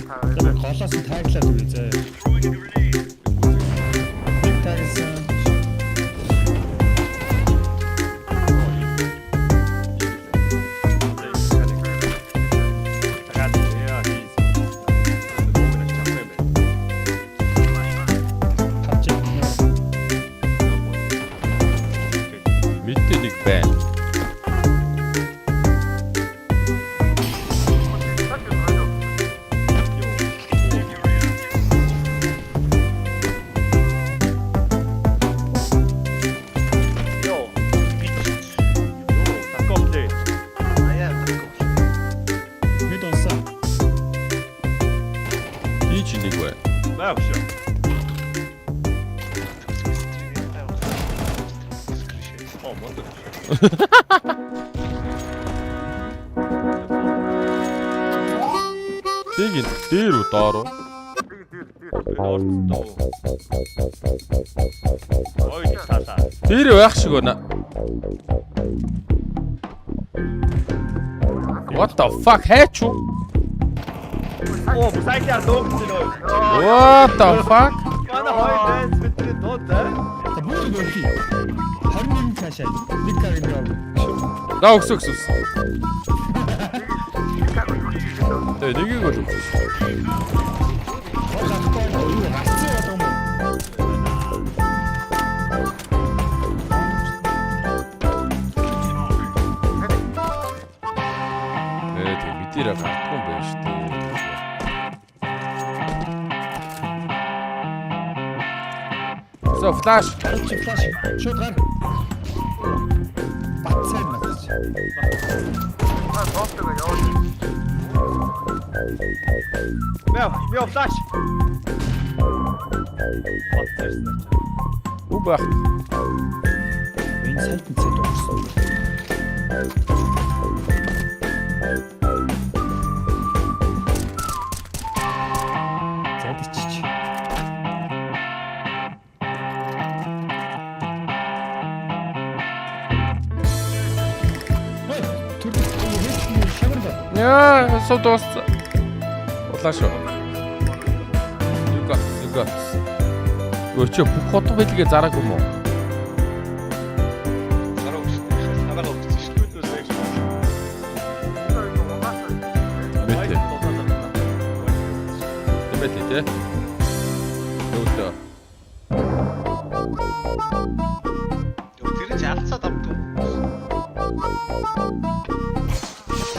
Голоос нь тааглаад үгүй заа. Тагсан. Мэддэг байна. Тэгин дээр үү доор уу? Дээр байх шиг байна. What the fuck хайч уу? Оо сайтай дуугдсан уу? What the fuck? Манай хоёр дайс битээ дуудаа. Та бүр гөрхи. 21 цаашаа. Нэг кариг яв. Да өксөкс. Тэ нэгийг л өгсөн. Мэдэрэ гартгүй юм байна шүү дээ. So flash. Шууд гар. Батцаа мас. Мяу флаш. Убах. Энэ сайтын цэд өгсөн. Задич. Яа, so тост. Улааш. Юга. Өчөө бүх хотго байлгээ зараг юм уу? Тэ. Өөдөө. Тэр ч алцаад авдаг.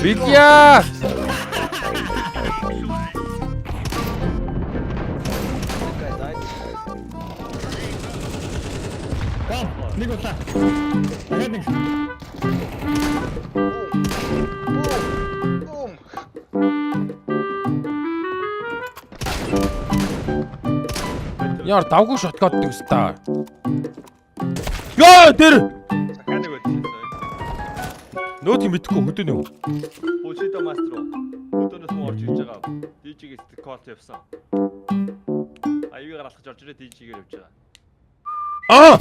Бигя! Нэг удаа. Дахиад нэг. Яар давгүй шотгооддаг ста. Яа тэр. Захааныг өдсөн. Нөөтийг мэдхгүй хөдөөний үү? Бушито мастро. Хөдөөнөөс муу орж ирж байгаа. DJ-гээ код явсан. Аюугаар алхаж орж ирээ DJ-гээр явж байгаа. Аа!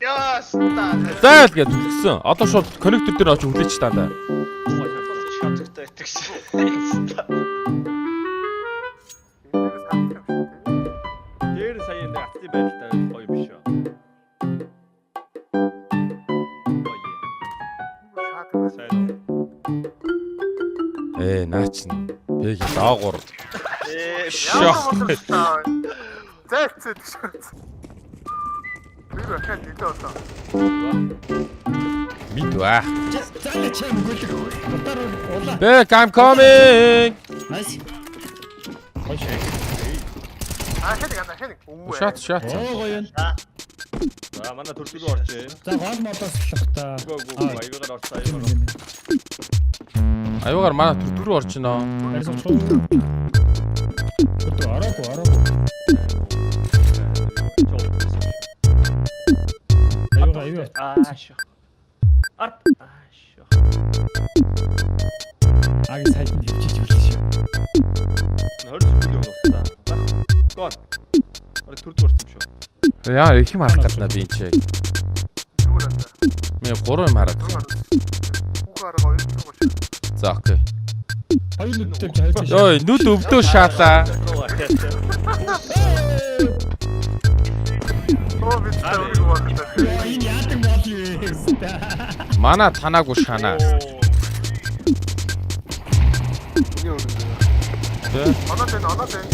Яа, стаа. Зайл гэж үлгсэн. Одоо шууд коннектор дээр очиж хүлээч та даа. Шатагтай итгэж. Дээр сая энэ атны байдалтай гоё биш үү? Наач нь бэг даагуур. Шах. Зайцээ тийш. Би дахиад дээд болоо. Мид баа. Зайлаа чам гүлэг. Утаар улаа. Back, I'm coming. Nice. Хош. Хэдэг. Shot. Оо гоё юм. За манай төрөлөө орж ээ. За гол модоос лах та. Аюугаар орж аюугаар. Аюугаар манай төрөлөө орж гинөө. Арьс очих. Өдөө араагүй. Аюугаа. Аашо. Аашо. Аги сайтанд хөвчиж үлдээ шүү. 20 секунд явуулсан. Гол. Төрөлөө орсон шүү. Яа, их юм харах гадна би энэ чи. Ми 3 юм хараад. За окей. Хоёр нүдтэй хоёр тийш. Йой, нүд өвдөө шаалаа. Оо бид төвөг болдог. Энэ яадаг бол юу? Манай танаагүй шанаа. Оноо тань.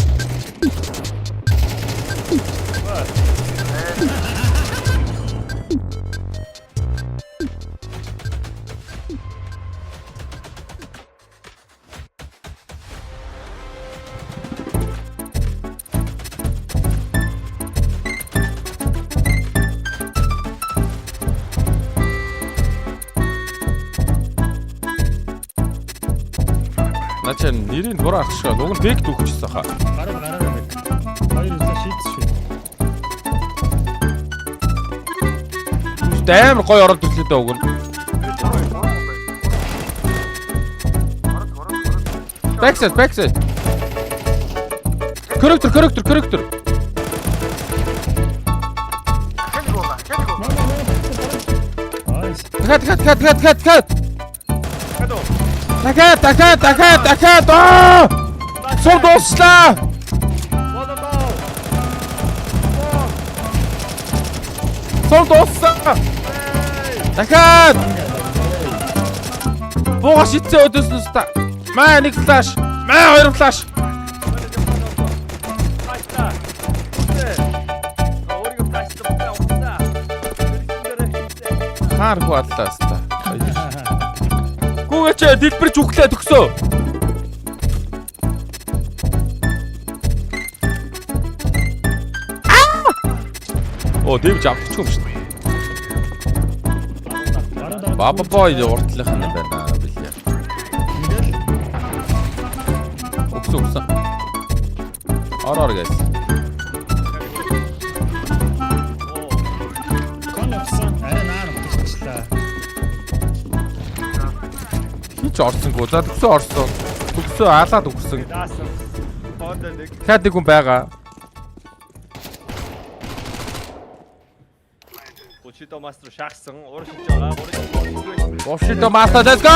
Начаа нэрийг буруу ачгаа. Уг нь бэк дүүчихсэн хаа. Гараа бэг. Хоёр үсээ шийдсэн шүү. Амар гоё ороод ирлээ дээ уг нь. Backside. Corrector. Айс. Дахиад. Сум дуслаа. Дахиад. Буугаш ицээ өдөөснөс та. Маа нэг флаш. Маа хоёр флаш. Хаар хуаллаас та. Гүүгээч дэлбэрч үхлээ төгсөө. Оо дэвж авчихгүй юм шүү дээ. Баба бой уртлах нь байна билээ. Өгсөн. Ороор guys. Конопсон арай наар утгачлаа. Хинч орсонгүй. За төгсөө орсон. Төгсөө алаад өгсөн. Дахиад нэг хүн байгаа. Бочито мастер шахсан. Уршиж байгаа. Бошито мастер let's go!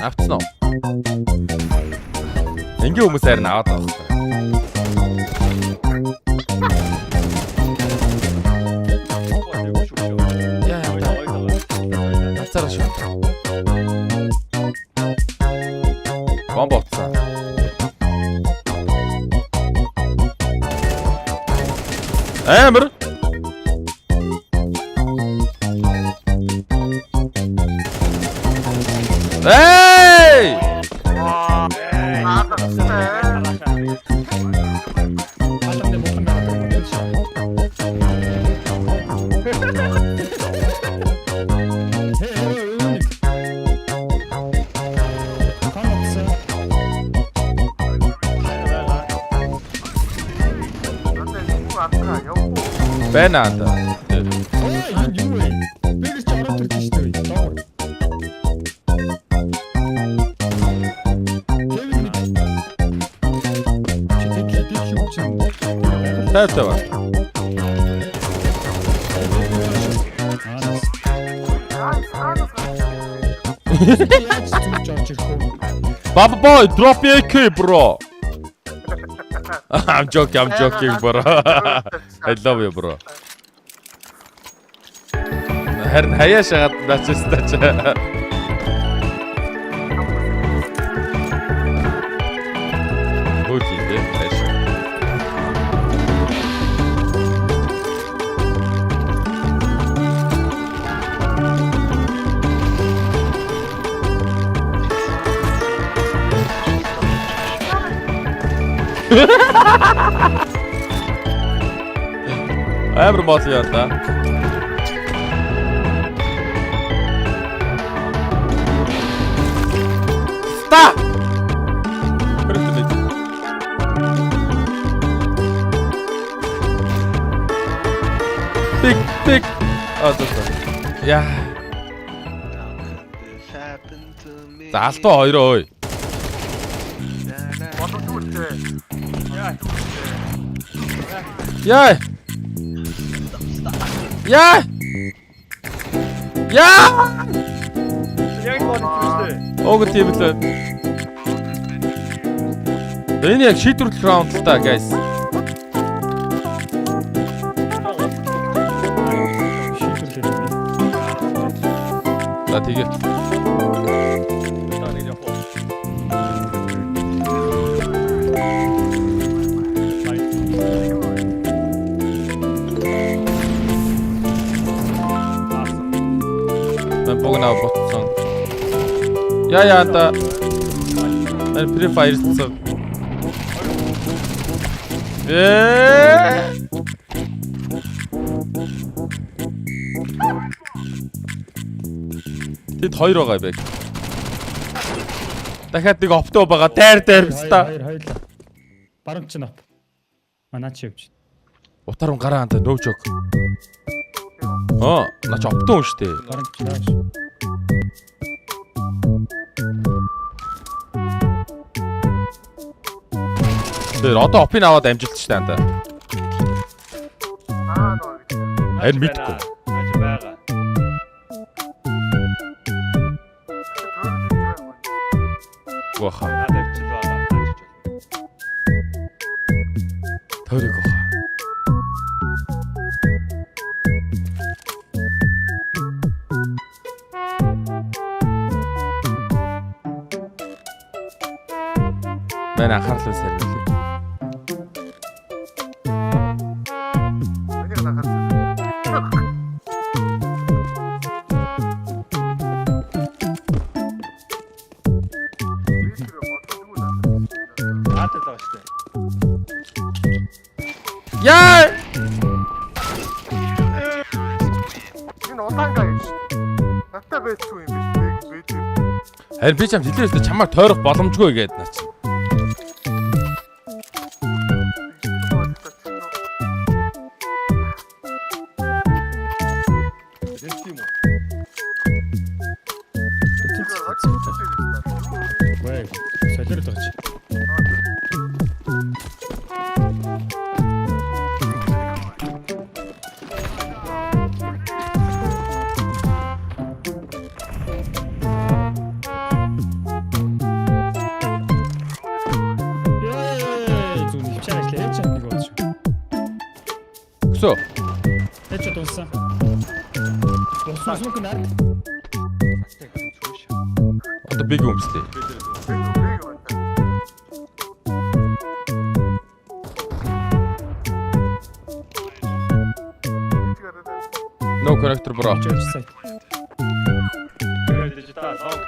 Авцсан уу? Энгийн хүмүүс харин аваад байгаа. Авцараа шүү. Бомб авцсан. Амар. Эй! Алан дэм Конопсон. Байна анда. Юу вэ? Бид ч ороод ирж шүү дээ. Тайваа. Baba boy, drop your AK, bro. I'm joking, bro. I love you, bro. Харин хаяа шагаад начистаач. Окей, дэш. Амар мод яа та. Ста! Биг. Яа. За алтаа хоёроо ой. Яа. Яг гоо нэгтэй. Ог тийм л. Энэ яг шийдвэрлэх раунд л та guys. За тэгээ. Мен богнаа ботсон. Яа та. Мен Free Fire хийсэн. Тэд хоёр байгаа байг. Дахиад нэг оптоо байгаа. Дайр биста. Хоёр. Баруун чинь оп. Манаа чи явж. Утаар гараа анда no joke. Наач оптоо штэ. Баруун чинь ааш. Тэр одоо опыг аваад амжилт штэ анда. нөө. Харин мэдгүй. Наач байгаа. Гоха. Надад авчил байгаа. Төрөг гоха. Мен анхаарлаа сэрнэлээ. Энийг нахад. Надад л байгаа штэ. Яа! Энэ удаангай юм шүү. Натаа байцгүй юм биш. Бэж. Харин би ч юм хэлээсээ чамайг тойрох боломжгүй гээд наач. Тийм үү? Вэй. Солиорд байгаа чи. Зүг хичээл ажиллаж байгаа нэг болж. Өсөө. Тэч дууссан. Дууссан наар. Одоо биг юмстэй. No connector bro. Сайт. Дижитал лонг.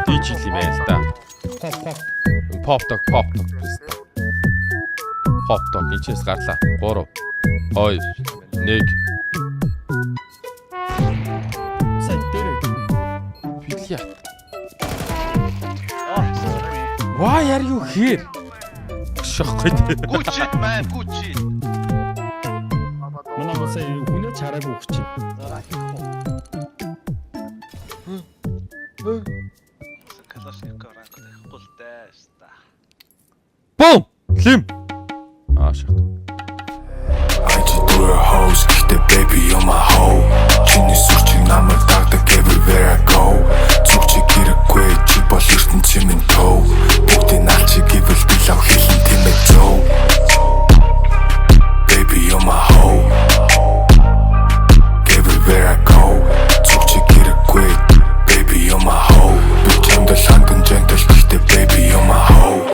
Дижил юм байл та. Pop. Pop dog. Pop dog инчээс гарлаа. 3 2 1 Сайт дээр. Билиат. Why are you here? Шахгүй. Good shit man, good shit. Манай мосоо хүнээ чараагүй өгч. Калашников ранг гэхгүй л дээ ста. Boom! Лим. Шах. I just do her hoes, kick the baby on my hoe. Чиний сүрчиг намайг дагдаг everywhere I go. Зүгчиг ирэхгүй